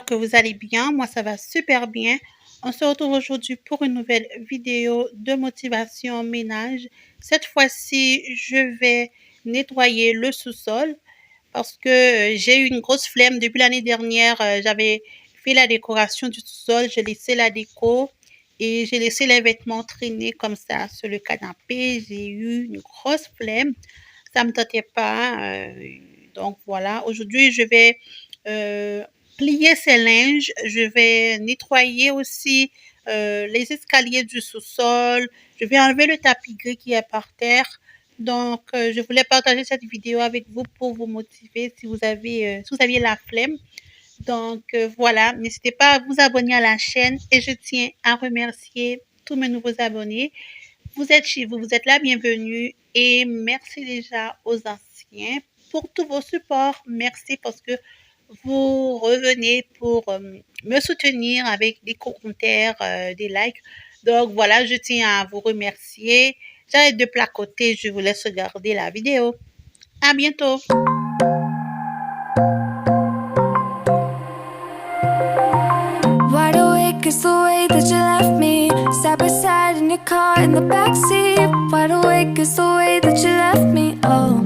Que vous allez bien, moi ça va super bien. On se retrouve aujourd'hui pour une nouvelle vidéo de motivation ménage. Cette fois-ci, je vais nettoyer le sous-sol parce que j'ai eu une grosse flemme depuis l'année dernière. J'avais fait la décoration du sous-sol, j'ai laissé la déco et j'ai laissé les vêtements traîner comme ça sur le canapé. J'ai eu une grosse flemme, ça me tentait pas. Donc voilà, aujourd'hui je vais plier ces linges. Je vais nettoyer aussi les escaliers du sous-sol. Je vais enlever le tapis gris qui est par terre. Donc, je voulais partager cette vidéo avec vous pour vous motiver si vous aviez la flemme. Donc, voilà, n'hésitez pas à vous abonner à la chaîne et je tiens à remercier tous mes nouveaux abonnés. Vous êtes chez vous, vous êtes la bienvenue et merci déjà aux anciens pour tous vos supports. Merci parce que vous revenez pour me soutenir avec des commentaires, des likes. Donc voilà, je tiens à vous remercier. J'arrête de placoter, je vous laisse regarder la vidéo. À bientôt. Wide awake is the way that you left me, side by side in your car in the backseat. Wide awake is the way that you left me, oh.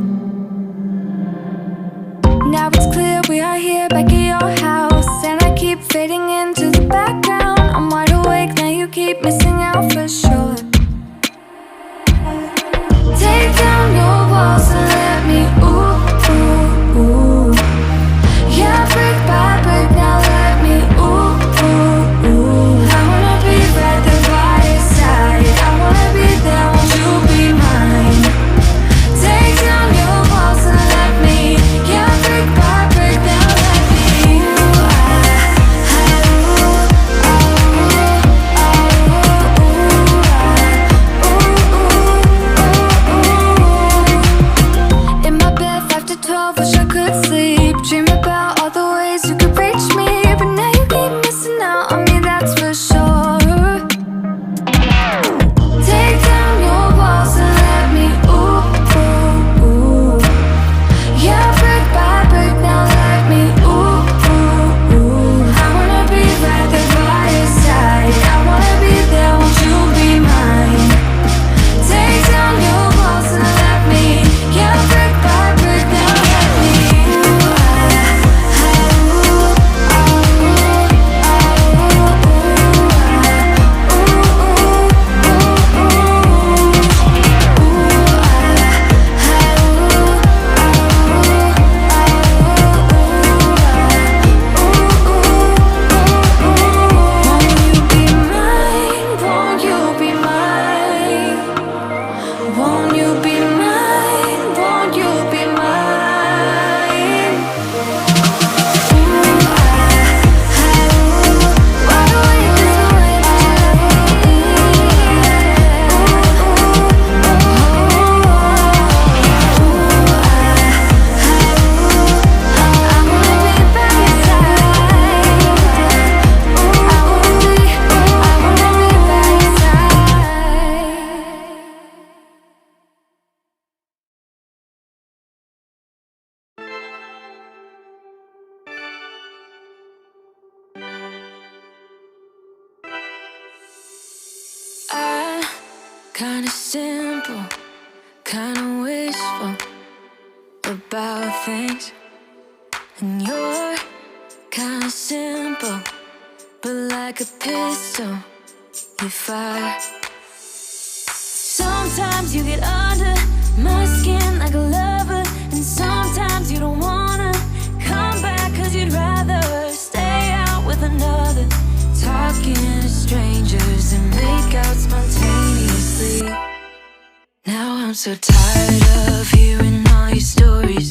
Now it's clear we are here back at your house, and I keep fading into the background. I'm wide awake, now you keep missing out for sure. Take down your walls and let me, ooh, ooh, ooh. Yeah, brick by brick, now let me, ooh, ooh, ooh. I wanna be right there by your side, I wanna be there, won't you be mine? Take down your walls and let me, yeah, brick by brick, now let me, ooh, in my bed 5 to 12, wish I could sleep. Dream about all the ways you could reach me, but now you keep missing out on me, that's for sure. Take down your walls and let me, ooh, ooh, ooh. Yeah, brick by brick, now let me, ooh, ooh, ooh. I wanna be right there by your side, I wanna be there, won't you be mine? Take down your walls and let me, yeah, brick by brick, now let me, won't you be mine? Won't you be mine? Won't you be mine? Wide awake is the way that you left me. I wanna be by your side. I wanna be by your side. I kinda simple, kinda wishful about things, and you're kinda simple, but like a pistol, you fire. Sometimes you get under my skin like a lover, and sometimes you don't wanna come back 'cause you'd rather stay out with another, talking to strangers and make out spontaneously. Now I'm so tired of hearing all your stories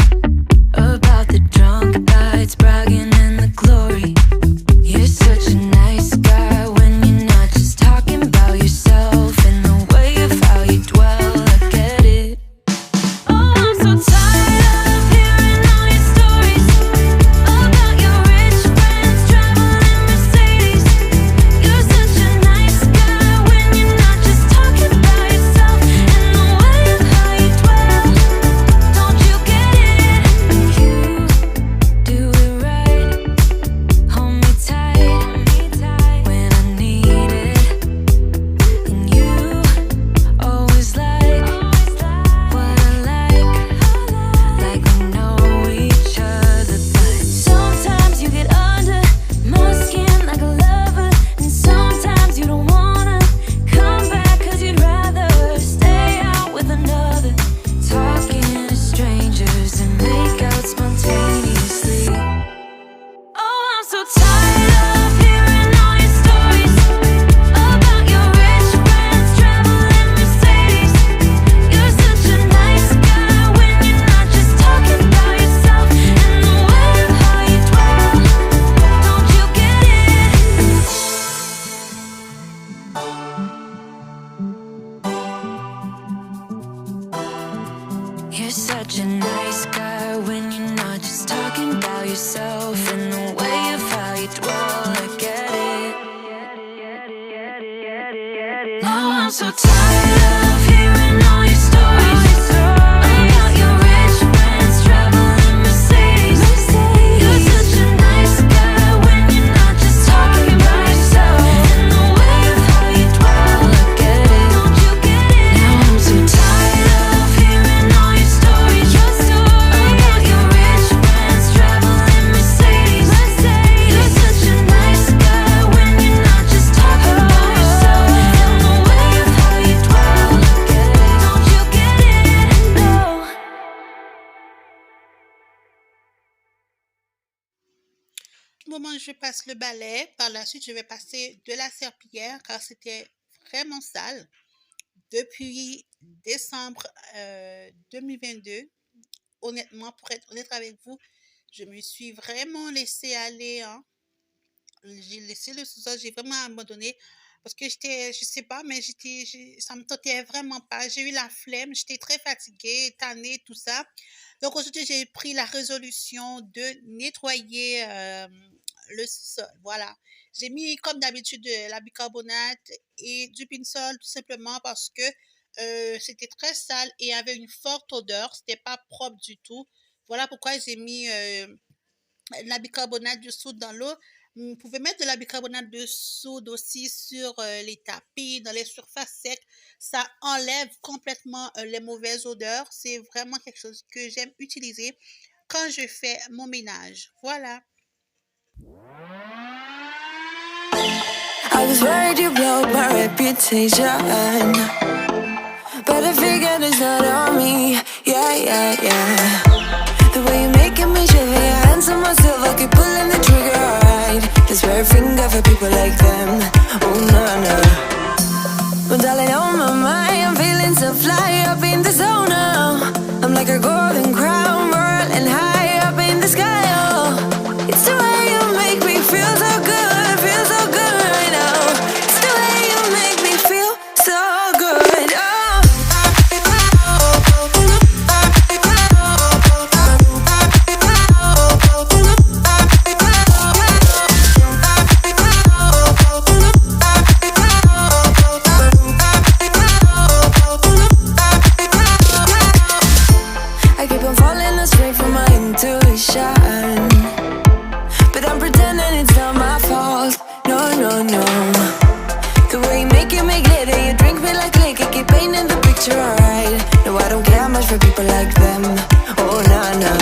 about the drunk nights, bragging in the glory. You're such a nice guy when you're not just talking about yourself and the way of how you dwell. I get it. Oh, I'm so tired of hearing all your stories about your rich friends traveling Mercedes. You're such a nice guy when you're not just talking about yourself and the such a nice guy when you're not just talking about yourself and the way of how you dwell. I get it. Now I'm so tired of hearing all your stories about your rich friends traveling Mercedes. You're such a nice guy when you're not just talking about yourself and the way of how you dwell. I get it. Don't you get it? Now I'm so tired of hearing all your stories about your rich friends traveling Mercedes. You're such a nice guy when you're not just talking about yourself and the way of how you dwell. I get it. Don't you get it? No. Moment, je passe le balai. Par la suite, je vais passer de la serpillière car c'était vraiment sale. Depuis décembre 2022, honnêtement, pour être honnête avec vous, je me suis vraiment laissée aller, hein. J'ai laissé le sous-sol, j'ai vraiment abandonné parce que j'étais, je sais pas, mais ça me tentait vraiment pas. J'ai eu la flemme, j'étais très fatiguée, tannée, tout ça. Donc aujourd'hui, j'ai pris la résolution de nettoyer le sous-sol. Voilà. J'ai mis, comme d'habitude, de la bicarbonate et du pinsol, tout simplement parce que c'était très sale et avait une forte odeur. C'était pas propre du tout. Voilà pourquoi j'ai mis la bicarbonate de soude dans l'eau. Vous pouvez mettre de la bicarbonate de soude aussi sur les tapis, dans les surfaces secs. Ça enlève complètement les mauvaises odeurs. C'est vraiment quelque chose que j'aime utiliser quand je fais mon ménage. Voilà. I was worried you blow my reputation, but I figured it's not on me. Yeah, yeah, yeah. The way you're making me shiver, your hands on myself, I keep pulling the trigger, alright. This red finger for people like them. Oh, no, no. Well, darling, on my mind, I'm feeling so fly up in the zone now. I'm like a golden crown, whirling high up in the sky, oh. It's the way you make me feel so good, feel so good right now. It's the way you make me feel so good, oh. I keep on falling astray from my intuition, but I'm pretending it's not my fault. No, no, no. The way you make it make glitter, you drink me like liquor, keep painting the picture, alright. No, I don't care much for people like them. Oh, nah, nah.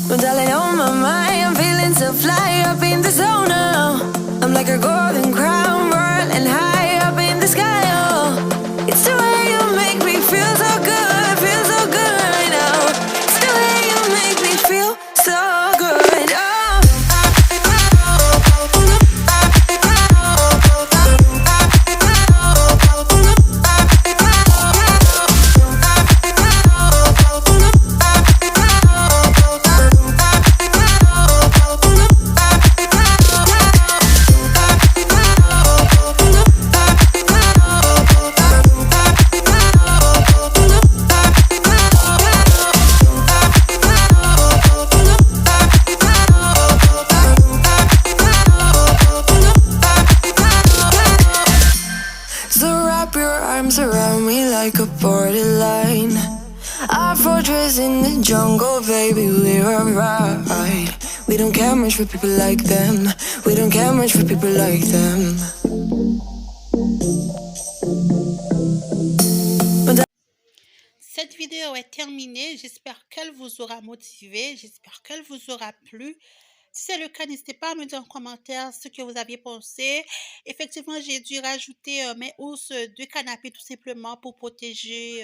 Well, darling, on my mind, I'm feeling so fly up in the zone now. I'm like a golden crown, whirling high up in the sky, oh. It's the way you make me feel so good, feel so good right now. It's the way you make me feel so good, oh. So wrap your arms around me like a borderline. Our fortress in the jungle, baby, we're alright. We don't care much for people like them. We don't care much for people like them. Cette vidéo est terminée. J'espère qu'elle vous aura motivé. J'espère qu'elle vous aura plu. Si c'est le cas, n'hésitez pas à me dire en commentaire ce que vous aviez pensé. Effectivement, j'ai dû rajouter mes housses de canapé tout simplement pour protéger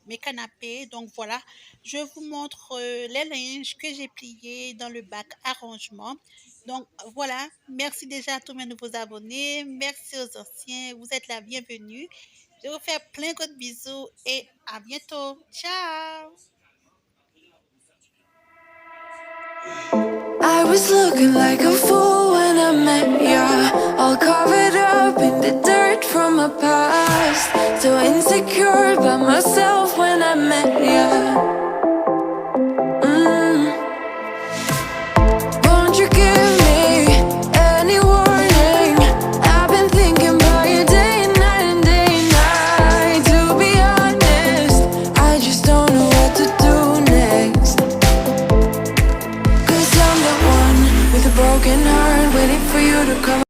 mes canapés. Donc voilà, je vous montre les linges que j'ai pliés dans le bac à rangement. Donc voilà, merci déjà à tous mes nouveaux abonnés. Merci aux anciens. Vous êtes la bienvenue. Je vous fais plein de bisous et à bientôt. Ciao! I was looking like a fool when I met ya, all covered up in the dirt from my past. So insecure about myself when I met you.